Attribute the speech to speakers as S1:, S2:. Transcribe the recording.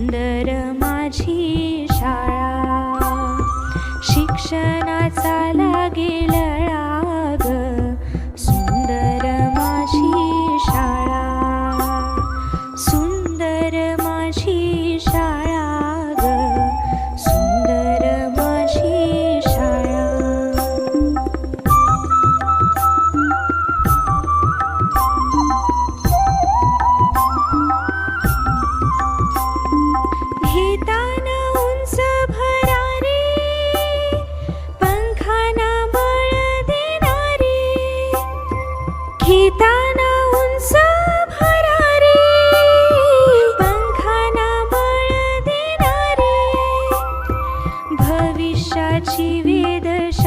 S1: सुंदर माझी शाळा, शिक्षणाचा लागेल राग, सुंदर माझी शाळा, सुंदर माझी शाळा ग, सुंदर माझी शाळा. घेताना उंच भरारी, पंखाना बळ देणारी, घेताना उंच भरारी, पंखाना बळ देणारी, भविष्याची वेधशाळा